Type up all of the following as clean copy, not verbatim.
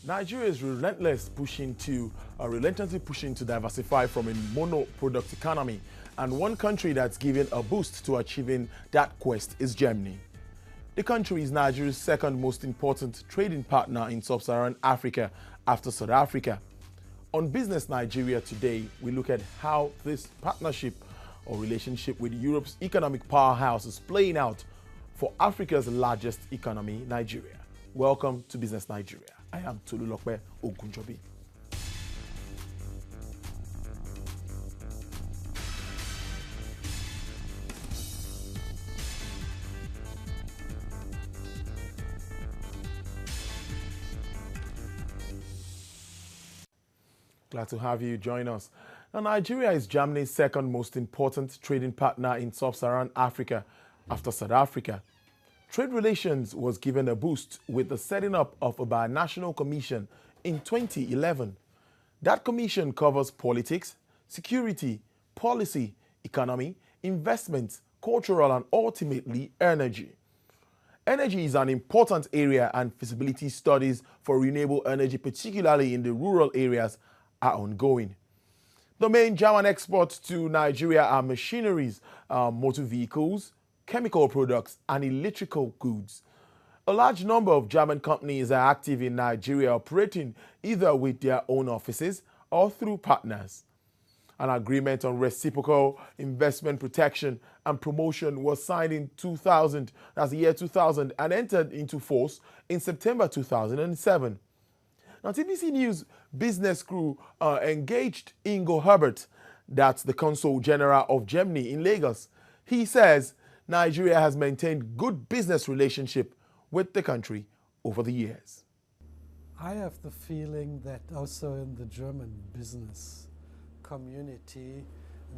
Nigeria is relentlessly pushing to diversify from a mono-product economy, and one country that's given a boost to achieving that quest is Germany. The country is Nigeria's second most important trading partner in sub-Saharan Africa after South Africa. On Business Nigeria today, we look at how this partnership or relationship with Europe's economic powerhouse is playing out for Africa's largest economy, Nigeria. Welcome to Business Nigeria. I am Tolulokpe Ogunjobi. Glad to have you join us. Now, Nigeria is Germany's second most important trading partner in sub-Saharan Africa after South Africa. Trade relations was given a boost with the setting up of a binational commission in 2011. That commission covers politics, security, policy, economy, investments, cultural, and ultimately energy. Energy is an important area, and feasibility studies for renewable energy, particularly in the rural areas, are ongoing. The main German exports to Nigeria are machineries, motor vehicles, chemical products, and electrical goods. A large number of German companies are active in Nigeria, operating either with their own offices or through partners. An agreement on reciprocal investment protection and promotion was signed in 2000, that's the year 2000, and entered into force in September 2007. Now, TBC News business crew engaged Ingo Herbert, that's the Consul General of Germany in Lagos. He says Nigeria has maintained good business relationship with the country over the years. I have the feeling that also in the German business community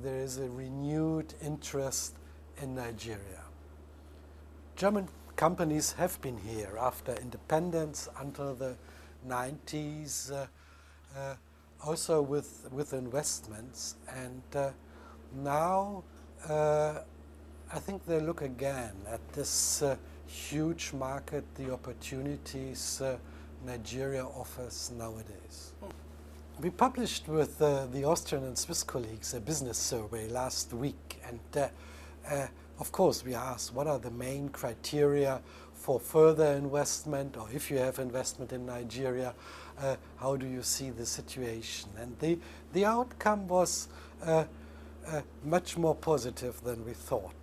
there is a renewed interest in Nigeria. German companies have been here after independence until the 90s, also with investments, and now I think they look again at this huge market, the opportunities Nigeria offers nowadays. We published with the Austrian and Swiss colleagues a business survey last week, and of course we asked what are the main criteria for further investment, or if you have investment in Nigeria, how do you see the situation? And the outcome was much more positive than we thought.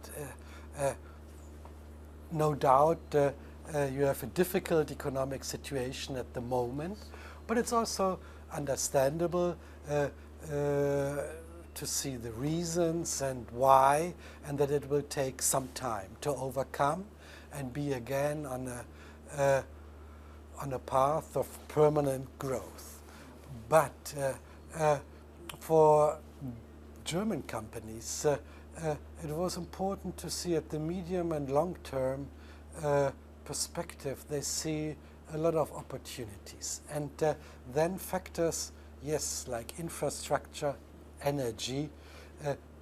No doubt you have a difficult economic situation at the moment, but it's also understandable to see the reasons and why, and that it will take some time to overcome and be again on a path of permanent growth. But for German companies, it was important to see at the medium and long-term perspective, they see a lot of opportunities. And then factors, yes, like infrastructure, energy,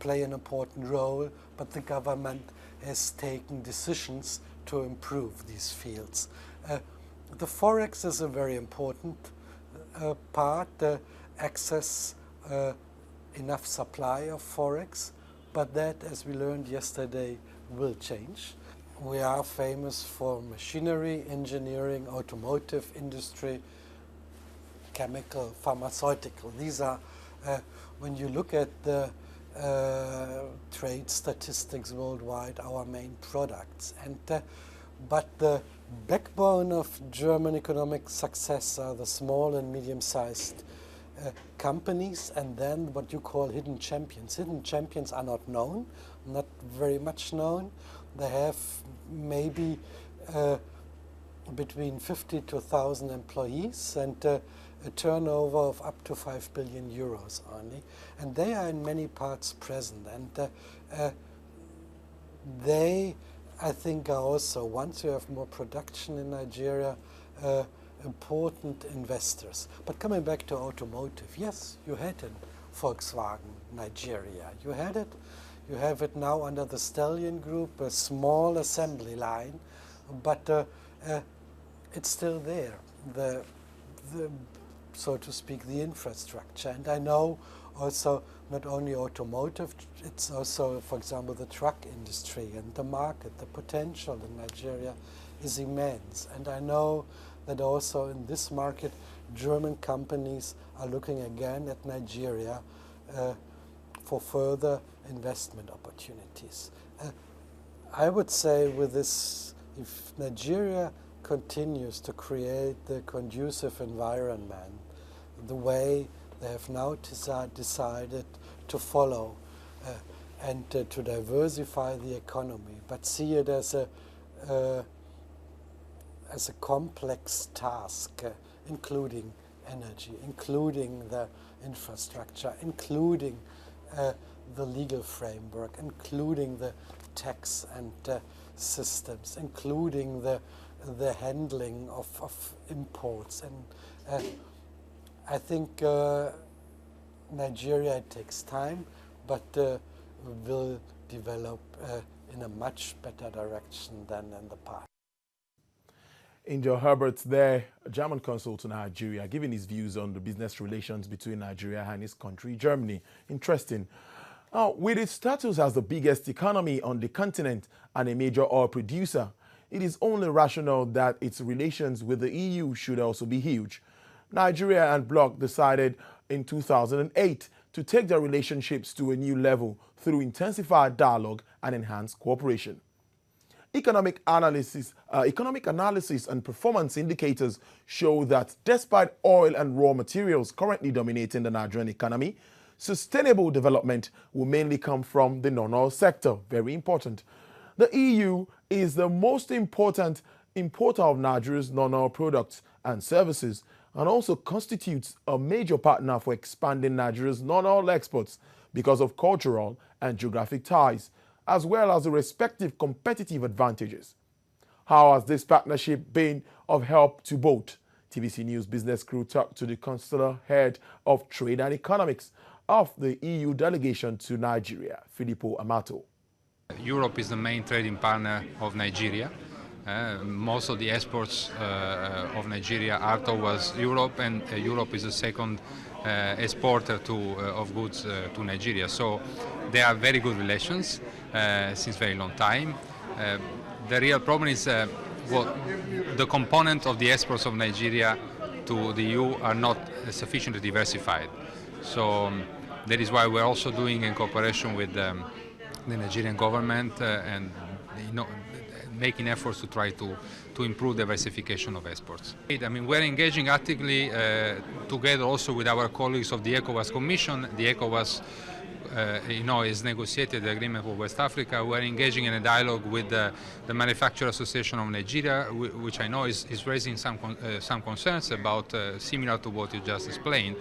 play an important role, but the government has taken decisions to improve these fields. The Forex is a very important part, access enough supply of Forex, but that, as we learned yesterday, will change. We are famous for machinery, engineering, automotive industry, chemical, pharmaceutical. These are, when you look at the trade statistics worldwide, our main products. And but the backbone of German economic success are the small and medium-sized companies, and then what you call hidden champions. Hidden champions are not known, not very much known. They have maybe between 50 to 1,000 employees and a turnover of up to 5 billion euros only. And they are in many parts present. And they, I think, are also, once you have more production in Nigeria, important investors. But coming back to automotive, yes, you had in Volkswagen Nigeria. You had it. You have it now under the Stallion Group, a small assembly line, but it's still there. The the, so to speak, the infrastructure. And I know also not only automotive, it's also, for example, the truck industry and the market, the potential in Nigeria is immense. And I know that also in this market, German companies are looking again at Nigeria for further investment opportunities. I would say with this, if Nigeria continues to create the conducive environment, the way they have now decided to follow and to diversify the economy, but see it as a complex task, including energy, including the infrastructure, including the legal framework, including the tax and systems, including the handling of imports. And I think Nigeria, it takes time, but will develop in a much better direction than in the past. Angel Herbert there, a German consul to Nigeria, giving his views on the business relations between Nigeria and his country, Germany. Interesting. Now, with its status as the biggest economy on the continent and a major oil producer, it is only rational that its relations with the EU should also be huge. Nigeria and bloc decided in 2008 to take their relationships to a new level through intensified dialogue and enhanced cooperation. Economic analysis and performance indicators show that despite oil and raw materials currently dominating the Nigerian economy, sustainable development will mainly come from the non-oil sector. Very important. The EU is the most important importer of Nigeria's non-oil products and services and also constitutes a major partner for expanding Nigeria's non-oil exports because of cultural and geographic ties, as well as the respective competitive advantages. How has this partnership been of help to both? TVC News business crew talked to the consular head of trade and economics of the EU delegation to Nigeria, Filippo Amato. Europe is the main trading partner of Nigeria. Most of the exports of Nigeria are towards Europe, and Europe is the second exporter of goods to Nigeria. So there are very good relations since very long time. The real problem is the component of the exports of Nigeria to the EU are not sufficiently diversified. So that is why we're also doing in cooperation with the Nigerian government and making efforts to try to improve diversification of exports. I mean, we're engaging actively together also with our colleagues of the ECOWAS Commission. The ECOWAS is negotiated the agreement for West Africa. We're engaging in a dialogue with the Manufacturer Association of Nigeria, which I know is raising some concerns about similar to what you just explained.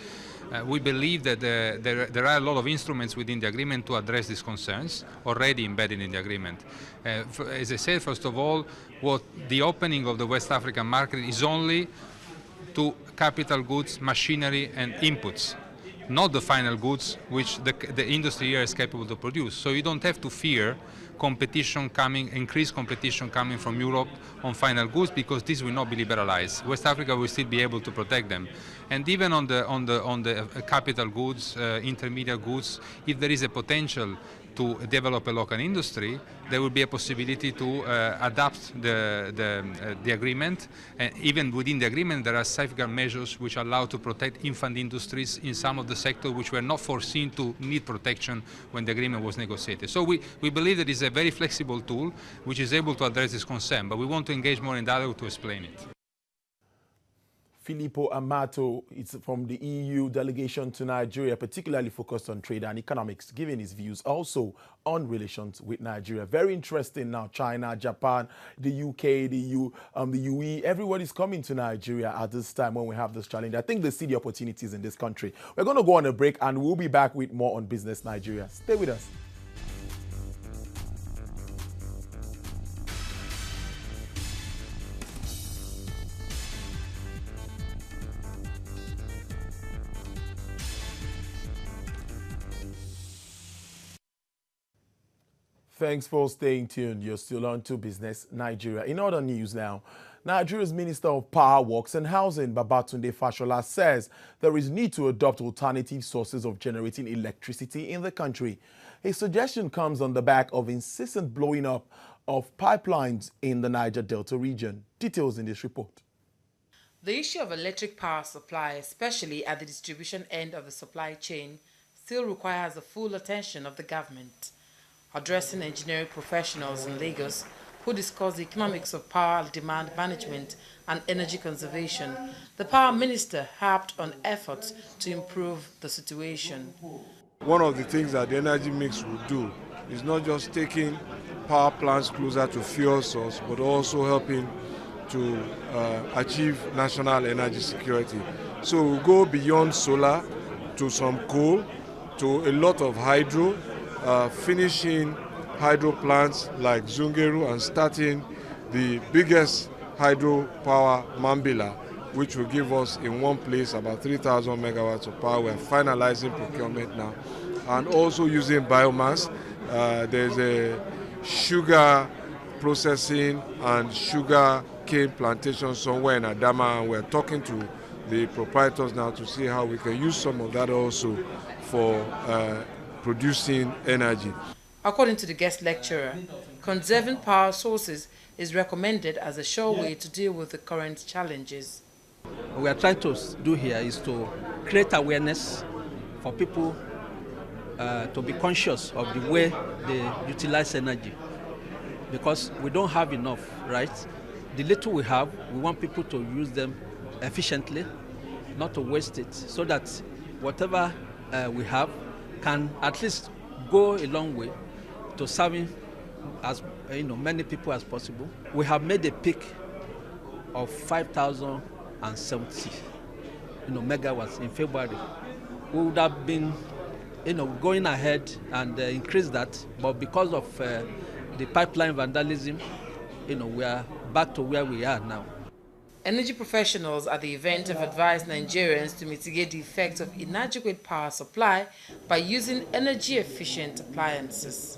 We believe that there are a lot of instruments within the agreement to address these concerns already embedded in the agreement. As I said, first of all, what the opening of the West African market is only to capital goods, machinery and inputs, not the final goods which the industry here is capable to produce. So you don't have to fear increased competition coming from Europe on final goods, because this will not be liberalized. West Africa will still be able to protect them. And even on the capital goods, intermediate goods, if there is a potential to develop a local industry, there will be a possibility to adapt the agreement. And even within the agreement, there are safeguard measures which allow to protect infant industries in some of the sectors which were not foreseen to need protection when the agreement was negotiated. So we believe that it is a very flexible tool which is able to address this concern, but we want to engage more in dialogue to explain it. Filippo Amato is from the EU delegation to Nigeria, particularly focused on trade and economics, giving his views also on relations with Nigeria. Very interesting now. China, Japan, the UK, the UE, everybody's coming to Nigeria at this time when we have this challenge. I think they see the opportunities in this country. We're going to go on a break and we'll be back with more on Business Nigeria. Stay with us. Thanks for staying tuned. You're still on to Business Nigeria. In other news now, Nigeria's Minister of Power, Works and Housing, Babatunde Fashola, says there is need to adopt alternative sources of generating electricity in the country. His suggestion comes on the back of incessant blowing up of pipelines in the Niger Delta region. Details in this report. The issue of electric power supply, especially at the distribution end of the supply chain, still requires the full attention of the government. Addressing engineering professionals in Lagos who discuss the economics of power demand management and energy conservation, the Power Minister harped on efforts to improve the situation. One of the things that the energy mix will do is not just taking power plants closer to fuel source, but also helping to achieve national energy security. So we'll go beyond solar to some coal, to a lot of hydro, finishing hydro plants like Zungeru and starting the biggest hydro power Mambila, which will give us in one place about 3,000 megawatts of power. We're finalizing procurement now. And also using biomass. There's a sugar processing and sugar cane plantation somewhere in Adama, and we're talking to the proprietors now to see how we can use some of that also for producing energy. According to the guest lecturer, conserving power sources is recommended as a sure way to deal with the current challenges. What we are trying to do here is to create awareness for people to be conscious of the way they utilize energy, because we don't have enough, right? The little we have, we want people to use them efficiently, not to waste it, so that whatever we have can at least go a long way to serving as many people as possible. We have made a peak of 5,070 megawatts in February. We would have been going ahead and increase that, but because of the pipeline vandalism, we are back to where we are now. Energy professionals at the event have advised Nigerians to mitigate the effects of inadequate power supply by using energy-efficient appliances.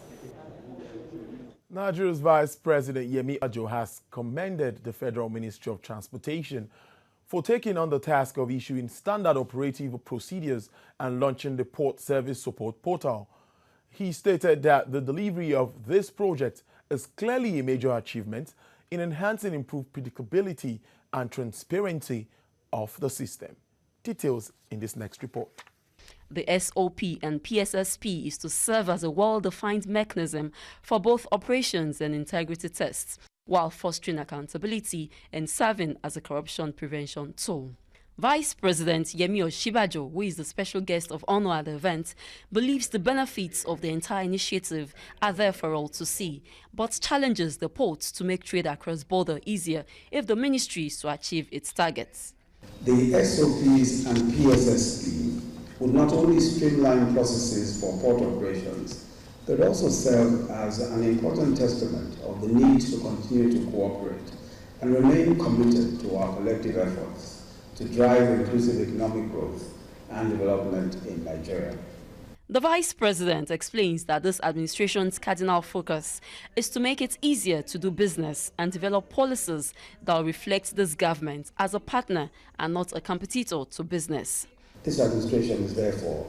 Nigeria's Vice President Yemi Ajo has commended the Federal Ministry of Transportation for taking on the task of issuing standard operative procedures and launching the Port Service Support Portal. He stated that the delivery of this project is clearly a major achievement in enhancing improved predictability and transparency of the system. Details in this next report. The SOP and PSSP is to serve as a well-defined mechanism for both operations and integrity tests, while fostering accountability and serving as a corruption prevention tool. Vice President Yemi Osinbajo, who is the special guest of honor at the event, believes the benefits of the entire initiative are there for all to see, but challenges the port to make trade across border easier if the ministry is to achieve its targets. The SOPs and PSSP would not only streamline processes for port operations, but also serve as an important testament of the need to continue to cooperate and remain committed to our collective efforts to drive inclusive economic growth and development in Nigeria. The Vice President explains that this administration's cardinal focus is to make it easier to do business and develop policies that will reflect this government as a partner and not a competitor to business. This administration is therefore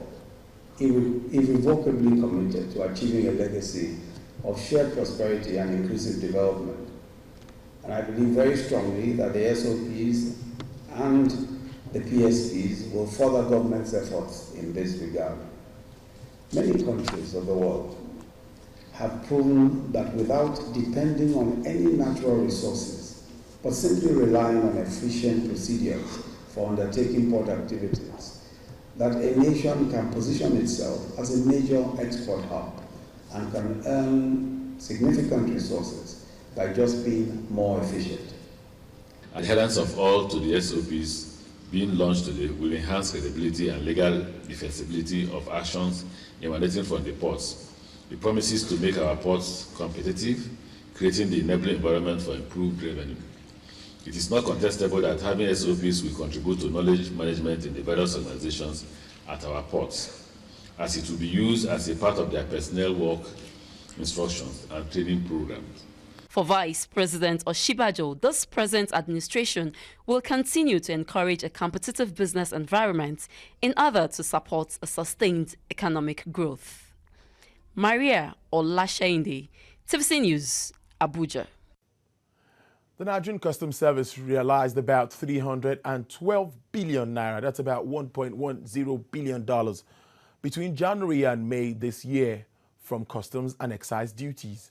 irrevocably committed to achieving a legacy of shared prosperity and inclusive development. And I believe very strongly that the SOPs and the PSPs will further government's efforts in this regard. Many countries of the world have proven that without depending on any natural resources, but simply relying on efficient procedures for undertaking port activities, that a nation can position itself as a major export hub and can earn significant resources by just being more efficient. Adherence of all to the SOPs being launched today will enhance credibility and legal defensibility of actions emanating from the ports. It promises to make our ports competitive, creating the enabling environment for improved revenue. It is not contestable that having SOPs will contribute to knowledge management in the various organizations at our ports, as it will be used as a part of their personnel work instructions and training programs. For Vice President Oshibajo, this present administration will continue to encourage a competitive business environment in order to support a sustained economic growth. Maria Olashainde, TVC News, Abuja. The Nigerian Customs Service realized about 312 billion naira, that's about $1.10 billion, between January and May this year from customs and excise duties.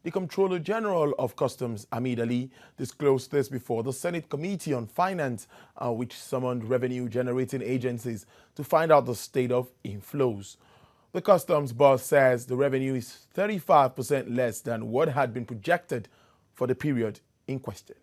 The Comptroller General of Customs, Hamid Ali, disclosed this before the Senate Committee on Finance, which summoned revenue-generating agencies to find out the state of inflows. The customs boss says the revenue is 35% less than what had been projected for the period in question.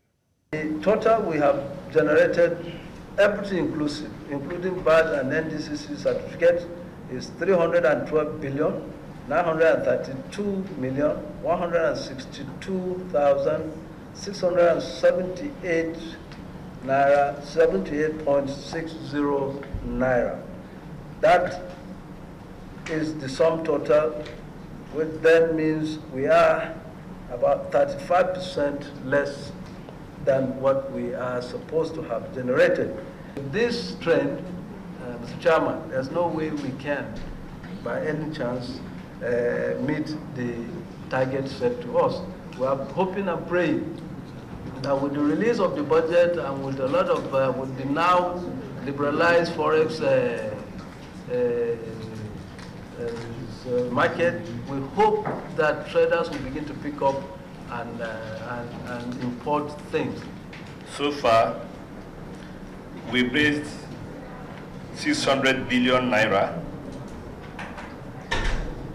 The total we have generated, everything inclusive, including VAT and NDCC certificate, is 312 billion 932 million 162,678 naira 78.60 naira. That is the sum total, which then means we are about 35% less than what we are supposed to have generated. This trend, Mr. Chairman, there's no way we can, by any chance, meet the target set to us. We are hoping and praying that with the release of the budget and with a lot of, with the now liberalized forex market, we hope that traders will begin to pick up and import things. So far, we raised 600 billion naira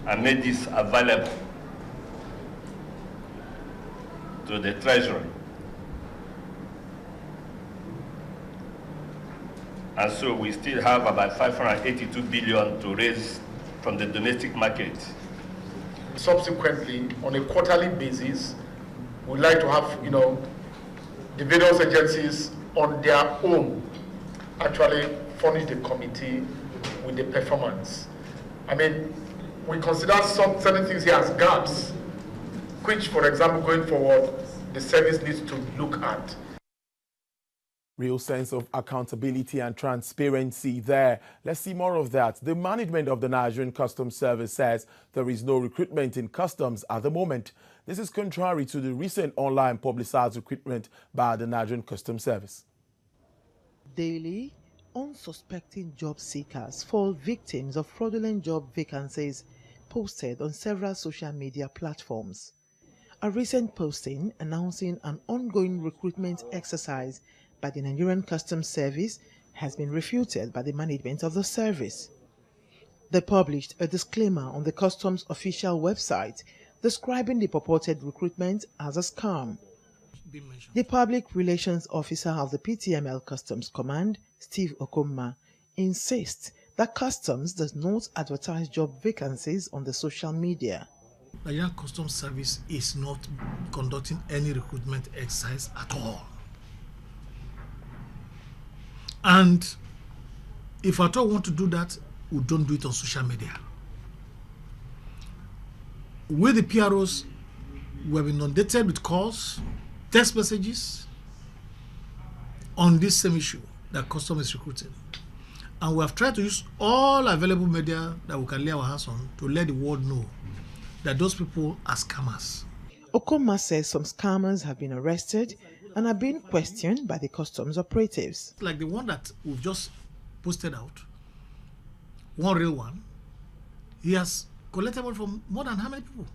and made this available to the Treasury. And so we still have about 582 billion to raise from the domestic market. Subsequently, on a quarterly basis, we'd like to have, the various agencies on their own actually furnish the committee with the performance. I mean, we consider some certain things here as gaps, which, for example, going forward, the service needs to look at. Real sense of accountability and transparency there. Let's see more of that. The management of the Nigerian Customs Service says there is no recruitment in customs at the moment. This is contrary to the recent online publicized recruitment by the Nigerian Customs Service. Daily, unsuspecting job seekers fall victims of fraudulent job vacancies posted on several social media platforms. A recent posting announcing an ongoing recruitment exercise by the Nigerian Customs Service has been refuted by the management of the service. They published a disclaimer on the Customs official website describing the purported recruitment as a scam. The Public Relations Officer of the PTML Customs Command, Steve Okomma, insists that Customs does not advertise job vacancies on the social media. The Nigerian Customs Service is not conducting any recruitment exercise at all. And if at all want to do that, we don't do it on social media. With the PROs, we have been inundated with calls, text messages on this same issue that Customs is recruiting. And we have tried to use all available media that we can lay our hands on to let the world know that those people are scammers. Okomma says some scammers have been arrested and are being questioned by the customs operatives. Like the one that we've just posted out, one real one, he has collected money from more than how many people?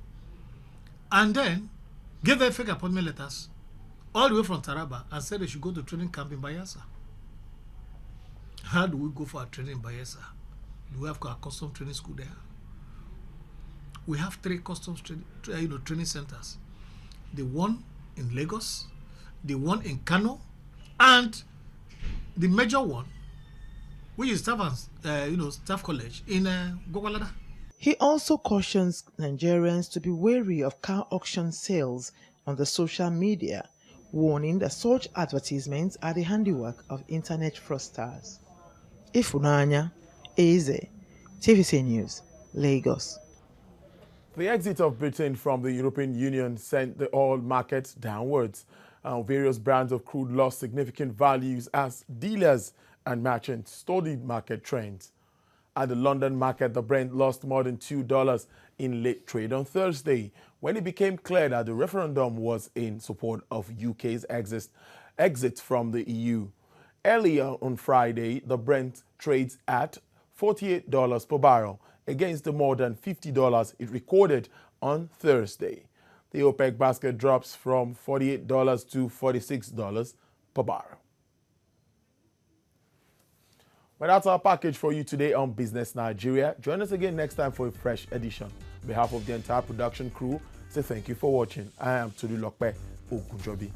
And then gave them fake appointment letters all the way from Taraba and said they should go to training camp in Bayelsa. How do we go for a training in Bayelsa? Do we have a customs training school there? We have 3 customs training centers. The one in Lagos, the one in Kano, and the major one, which is Staff College in Gwagwalada. He also cautions Nigerians to be wary of car auction sales on the social media, warning that such advertisements are the handiwork of internet fraudsters. Ifunanya Eze, TVC News, Lagos. The exit of Britain from the European Union sent the oil market downwards. Various brands of crude lost significant values as dealers and merchants studied market trends. At the London market, the Brent lost more than $2 in late trade on Thursday, when it became clear that the referendum was in support of UK's exit from the EU. Earlier on Friday, the Brent trades at $48 per barrel against the more than $50 it recorded on Thursday. The OPEC basket drops from $48 to $46 per barrel. Well, that's our package for you today on Business Nigeria. Join us again next time for a fresh edition. On behalf of the entire production crew, say thank you for watching. I am Tolu Lokpe Ogunjobi.